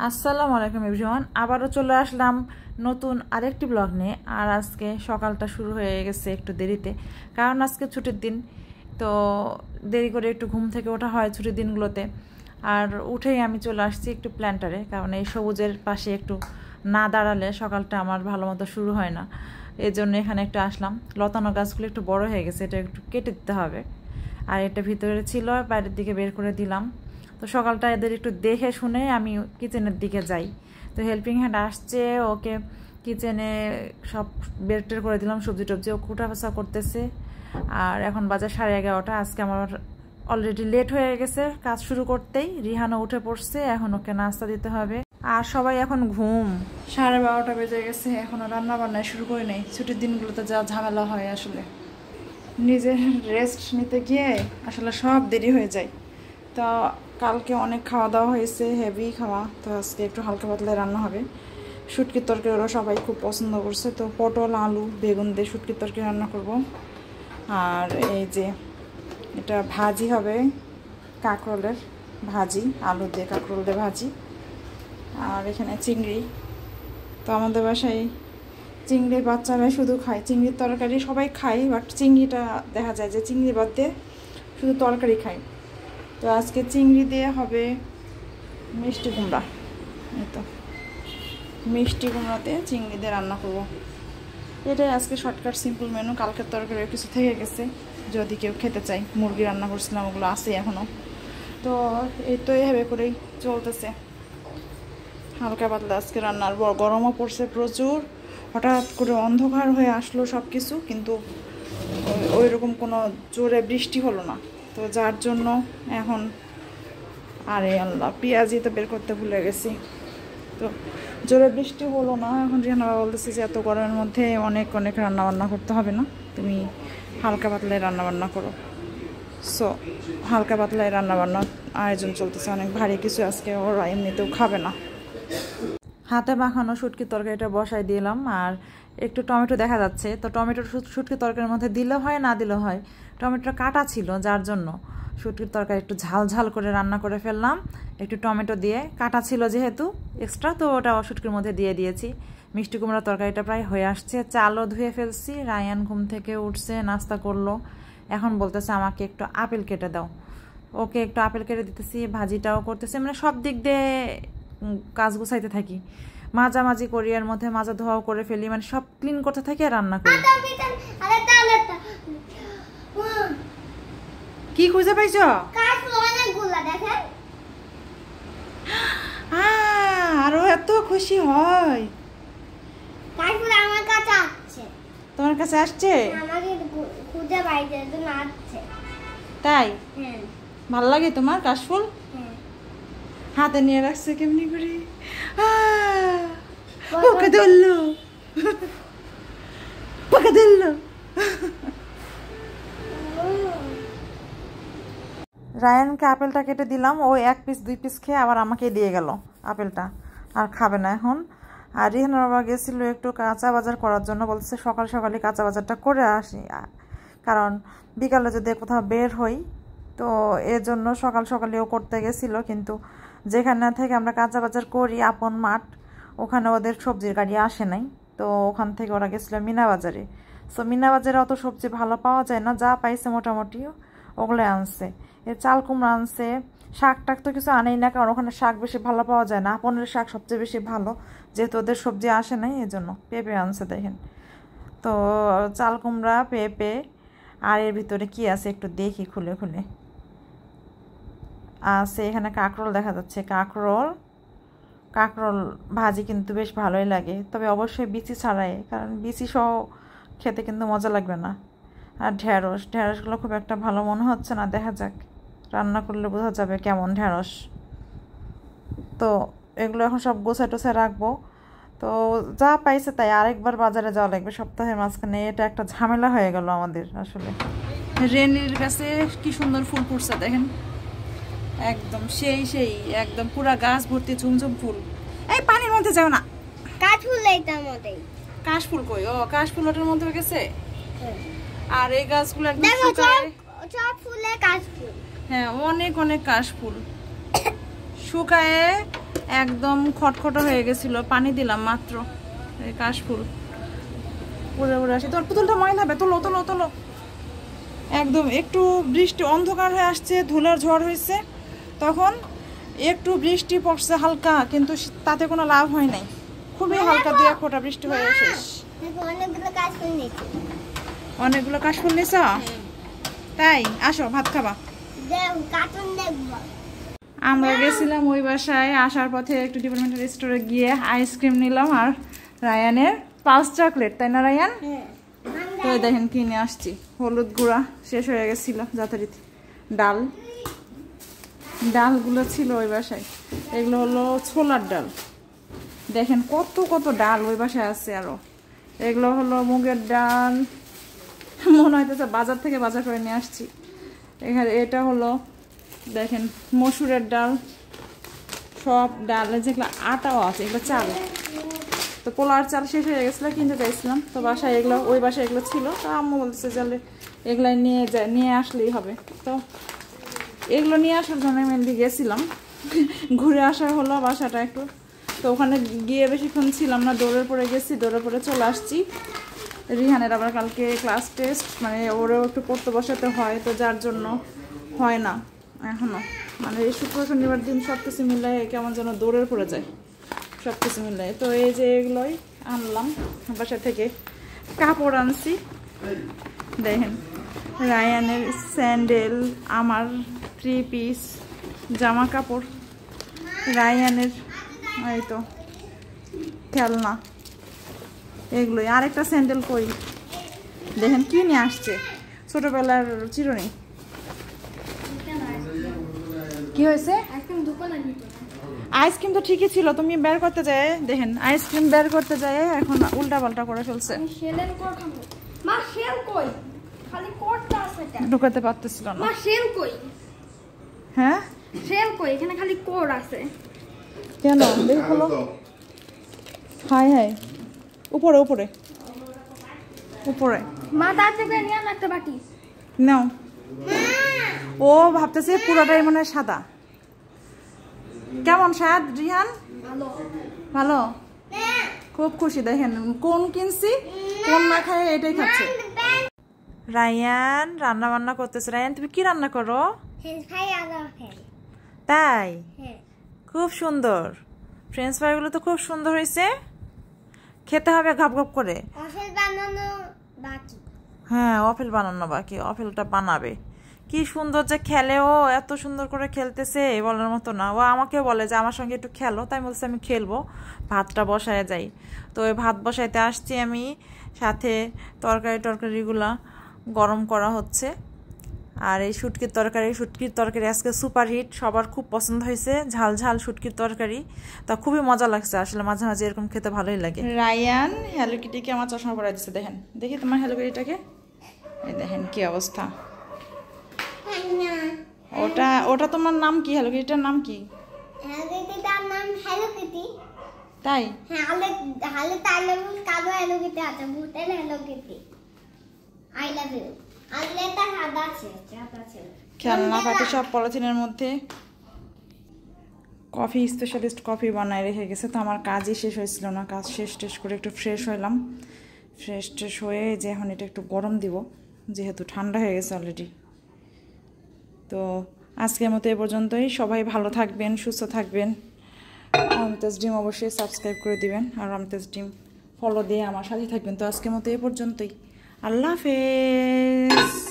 আসসালামু আলাইকুম এভরিওয়ান, আবারও চলে আসলাম নতুন আরেকটি ব্লগ নিয়ে। আর আজকে সকালটা শুরু হয়ে গেছে একটু দেরিতে, কারণ আজকে ছুটির দিন। তো দেরি করে একটু ঘুম থেকে ওঠা হয় ছুটির দিনগুলোতে। আর উঠেই আমি চলে আসছি একটু প্ল্যান্টারে, কারণ এই সবুজের পাশে একটু না দাঁড়ালে সকালটা আমার ভালো মতো শুরু হয় না। এই জন্য এখানে একটু আসলাম। লতানো গাছগুলো একটু বড় হয়ে গেছে, এটা একটু কেটে দিতে হবে। আর এটা ভিতরে ছিল, বাইরের দিকে বের করে দিলাম। তো সকালটা এদের একটু দেখে শুনে আমি কিচেনের দিকে যাই। তো হেল্পিং হ্যান্ড আসছে, ওকে কিচেনে সব বের টের করে দিলাম, সবজি টবজি ও কুটাফাসা করতেছে। আর এখন বাজে 11:30। আজকে আমার অলরেডি লেট হয়ে গেছে কাজ শুরু করতেই। রিহানও উঠে পড়ছে, এখন ওকে নাস্তা দিতে হবে। আর সবাই এখন ঘুম। 12:30 বেজে গেছে, এখনও রান্না বান্নায় শুরু করে নেই। ছুটির দিনগুলোতে যা ঝামেলা হয়, আসলে নিজের রেস্ট নিতে গিয়ে আসলে সব দেরি হয়ে যায়। তো কালকে অনেক খাওয়া দাওয়া হয়েছে, হেভি খাওয়া। তো আজকে একটু হালকা পাতলা রান্না হবে। শুটকির তরকারি ওরা সবাই খুব পছন্দ করছে, তো পটল আলু বেগুন দিয়ে শুটকির তরকারি রান্না করব। আর এই যে এটা ভাজি হবে, কাঁকরোলের ভাজি, আলু দিয়ে কাঁকরোল দিয়ে ভাজি। আর এখানে চিংড়ি। তো আমাদের বাসায় চিংড়ির বাচ্চারা শুধু খায়, চিংড়ির তরকারি সবাই খায়, বাট চিংড়িটা দেখা যায় যে চিংড়ি বাদ দিয়ে শুধু তরকারি খায়। তো আজকে চিংড়ি দিয়ে হবে মিষ্টি কুমড়া। এই তো মিষ্টি কুমড়াতে চিংড়ি দিয়ে রান্না করব। এটাই আজকে শর্টকাট সিম্পল মেনু। কালকের তরকারি কিছু থেকে গেছে, যদি কেউ খেতে চায়। মুরগি রান্না করছিলাম, ওগুলো আছে এখনও। তো এই তো এভাবে করেই চলতেছে হালকা পাতলা আজকে রান্নার। গরমও পড়ছে প্রচুর, হঠাৎ করে অন্ধকার হয়ে আসলো সব কিছু, কিন্তু ওই রকম কোনো জোরে বৃষ্টি হলো না। তো যার জন্য এখন আরে আল্লাহ, পেঁয়াজি তো বের করতে ভুলে গেছি। তো জোরে বৃষ্টি হলো না। এখন রিহানা বলতেছে যে এত গরমের মধ্যে অনেক অনেক রান্নাবান্না করতে হবে না, তুমি হালকা পাতলাই রান্নাবান্না করো। সো হালকা পাতলাই রান্নাবান্নার আয়োজন চলতেছে। অনেক ভারী কিছু আজকে ওরা এমনিতেও খাবে না। হাতে মাখানো শুটকির তরকারিটা বসাই দিলাম। আর একটু টমেটো দেখা যাচ্ছে, তো টমেটো শুটকির তরকারির মধ্যে দিলে হয় না দিলে হয়। টমেটোটা কাটা ছিল, যার জন্য শুটকির তরকারি একটু ঝাল ঝাল করে রান্না করে ফেললাম। একটু টমেটো দিয়ে, কাটা ছিল যেহেতু এক্সট্রা, তো ওটা শুটকির মধ্যে দিয়ে দিয়েছি। মিষ্টি কুমড়ার তরকারিটা প্রায় হয়ে আসছে, চালও ধুয়ে ফেলছি। রায়ান ঘুম থেকে উঠছে, নাস্তা করলো। এখন বলতেছে আমাকে একটু আপেল কেটে দাও। ওকে একটু আপেল কেটে দিতেছি, ভাজিটাও করতেছি। মানে সব দিক দিয়ে কাজ গুছাইতে থাকি, মাঝামাঝি করি, এর মধ্যে মাজা ধোয়াও করে ফেলি, মানে সব ক্লিন করতে থাকি আর রান্না করি। কি খুঁজে পাইছ? আরো এত খুশি হয়। তোমার কাছে আসছে? তাই ভাল লাগে তোমার কাশফুল? হাতে নিয়ে রাখছে কেমনি করে, পোকা ধরলো, পোকা ধরলো। রায়ানকে আপেলটা কেটে দিলাম, ও 1 পিস 2 পিস খেয়ে আবার আমাকে দিয়ে গেল আপেলটা, আর খাবে না এখন। আর রিহান বাবা গেছিল একটু কাঁচা বাজার করার জন্য, বলছে সকাল সকালে কাঁচা বাজারটা করে আসি, কারণ বিকালে যদি কোথাও বের হই, তো এর জন্য সকাল সকালে ও করতে গেছিল। কিন্তু যেখানে থেকে আমরা কাঁচা বাজার করি, আপন মাঠ, ওখানে ওদের সবজির গাড়ি আসে নাই। তো ওখান থেকে ওরা গেছিলো মিনা বাজারে। সো মিনা বাজারে অত সবজি ভালো পাওয়া যায় না, যা পাইছে মোটামুটি ওগুলো আনছে। চাল কুমড়া আনছে, শাক টাক তো কিছু আনেই না, কারণ ওখানে শাক বেশি ভালো পাওয়া যায় না। আপনের শাক সবচেয়ে বেশি ভালো, যেহেতু ওদের সবজি আসে নাই, এই জন্য পেঁপে আনছে দেখেন। তো চাল কুমড়া, পেঁপে, আর এর ভিতরে কি আছে একটু দেখি খুলে খুলে। আছে এখানে কাঁকরোল দেখা যাচ্ছে, কাঁকরোল ভাজি কিন্তু বেশ ভালোই লাগে, তবে অবশ্যই বিচি ছাড়াই, কারণ বিচি সহ খেতে কিন্তু মজা লাগবে না। আর ঢেঁড়সগুলো খুব একটা ভালো মনে হচ্ছে না, দেখা যাক রান্না করলে বোঝা যাবে কেমন ঢেঁড়স। তো এগুলো এখন সব গোছা টোছা রাখবো। তো যা পাইছে তাই, আরেকবার বাজারে যাওয়া লাগবে সপ্তাহের মাঝখানে। এটা একটা ঝামেলা হয়ে গেল আমাদের আসলে। রেনির কাছে কি সুন্দর ফুল ফুটছে দেখেন, একদম সেই একদম পুরা গাছ ভর্তি ঝুমঝুম ফুল। এই পানির মধ্যে যাও না, কাশফুল এইটার মধ্যে। কাশফুল কই? ও কাশফুল ওটার মধ্যে হয়ে গেছে। আর এই গাছগুলো একদম দেখো শুকায়, সব ফুলে কাশফুল। হ্যাঁ অনেক অনেক কাশফুল শুকায় একদম খটখটো হয়ে গেছিল, পানি দিলাম মাত্র। এই কাশফুল উড়ে উড়ে আসি। তোর পুতুলটা ময়লা হবে, তোলো তোলো তোলো। একদম একটু বৃষ্টি অন্ধকার হয়ে আসছে, ধুলার ঝড় হয়েছে, তখন একটু বৃষ্টি পড়ছে হালকা, কিন্তু তাতে কোনো লাভ হয় নাই। খুবই হালকা 2-1 ফোঁটা বৃষ্টি হয়ে শেষ। অনেকগুলো কাশফুল নিছ? তাই আসো ভাত খাবা। আমরা গেছিলাম ওই বাসায়, আসার পথে একটু ডিপার্টমেন্টাল স্টোরে গিয়ে আইসক্রিম নিলাম আর রায়ানের পালস চকলেট, তাই না রায়ান? তো দেখেন কিনে আসছি। হলুদ গুঁড়া শেষ হয়ে গেছিল যথারীতি। ডালগুলো ছিল ওই বাসায়, এগুলো হলো ছোলার ডাল। দেখেন কত কত ডাল ওই বাসায় আছে। আরো এগুলো হলো মুগের ডাল, মনে হইতেছে বাজার থেকে বাজার করে নিয়ে আসছি। এখানে এটা হলো দেখেন মসুরের ডাল, সব ডাল, যেগুলো আটাও আছে, এগুলো চাল। তো পোলার চাল শেষ হয়ে গেছিলো, কিনতে চাইছিলাম, তো বাসায় এগুলো, ওই বাসায় এগুলো ছিল। তো আম্মু বলতেছে যে এগুলাই নিয়ে আসলেই হবে। তো এগুলো নিয়ে আসার জন্য মেনলি গেছিলাম, ঘুরে আসা হলো বাসাটা একটু। তো ওখানে গিয়ে বেশিক্ষণ ছিলাম না, দৌড়ের পরে গেছি, দৌড়ের পরে চলে আসছি। রিহানের আবার কালকে ক্লাস টেস্ট, মানে ওরেও একটু পড়তে বসাতে হয়, তো যার জন্য হয় না এখনো। মানে এই শুক্র শনিবার দিন সব কিছু মিলাই কেমন যেন দৌড়ের পড়ে যায় সব কিছু মিলাই। তো এই যে এগুলোই আনলাম বাসা থেকে। কাপড় আনছি দেখেন, রায়ানের স্যান্ডেল, আমার 3 পিস জামা কাপড়, রায়ানের এই তো খেলনা, এগুলোই। আরেকটা স্যান্ডেল কই দেখেন কি নিয়ে আসছে, ছোটবেলার চিরুনি। কি হয়েছে? আইসক্রিম তো ঠিকই ছিল, তুমি বের করতে যায় দেখেন, আইসক্রিম বের করতে যায় এখন উল্টা পাল্টা করে ফেলছে। ঢুকাতে পারতেছিল না। হ্যাঁ এখানে খালি কোড আছে কেন? দেখো হাই হাই, উপরে উপরে উপরে। মা তার থেকে নিয়ে আন একটা বাটি নাও। ও ভাবতেছে পুরোটাই মনে হয় সাদা। কেমন স্বাদ রিহান? ভালো, খুব খুশি। দেখেন কোন কিনছি, কোন না খায় এটাই খাচ্ছে। রায়ান রান্না বান্না করতেছে। রায়ান তুমি কি রান্না করো? তাই? খুব সুন্দর। ফ্রেঞ্চ ফ্রাই গুলো তো খুব সুন্দর হয়েছে, খেতে হবে ঘপ ঘপ করে। হ্যাঁ ওয়াফেল বানানো বাকি, ওয়াফেলটা বানাবে। কি সুন্দর যে খেলে ও, এত সুন্দর করে খেলতেছে বলার মতো না। ও আমাকে বলে যে আমার সঙ্গে একটু খেলো, তাই বলছে আমি খেলবো, ভাতটা বসায় যাই। তো ওই ভাত বসাইতে আসছি আমি, সাথে তরকারিগুলা গরম করা হচ্ছে। আর এই শুটকির তরকারি আজকে সুপার হিট, সবার খুব পছন্দ হয়েছে, ঝাল ঝাল শুটকির তরকারি। তা খুবই মজা লাগছে আসলে, মাঝে মাঝে এরকম খেতে ভালোই লাগে। রায়ান হ্যালো কিটিকে আমার চশমা পরাই দিচ্ছে। দেখেন দেখি তোমার হ্যালো কিটিটাকে, এই দেখেন কি অবস্থা। ওটা তোমার নাম কি? হ্যালো কিটিটার নাম কি? তাই? খেলনা পাতি সব পলিথিনের মধ্যে। কফি স্পেশালিস্ট কফি বানায় রেখে গেছে। তো আমার কাজই শেষ হয়েছিল না, কাজ শেষ করে একটু ফ্রেশ হইলাম। ফ্রেশ হয়ে যে এখন এটা একটু গরম দিব, যেহেতু ঠান্ডা হয়ে গেছে অলরেডি। তো আজকের মতো এ পর্যন্তই। সবাই ভালো থাকবেন, সুস্থ থাকবেন। আমতেজ ডিম অবশ্যই সাবস্ক্রাইব করে দিবেন, আর আমতেজ ডিম ফলো দিয়ে আমার সাথে থাকবেন। তো আজকের মতো এ পর্যন্তই। আল্লাহ হাফেজ।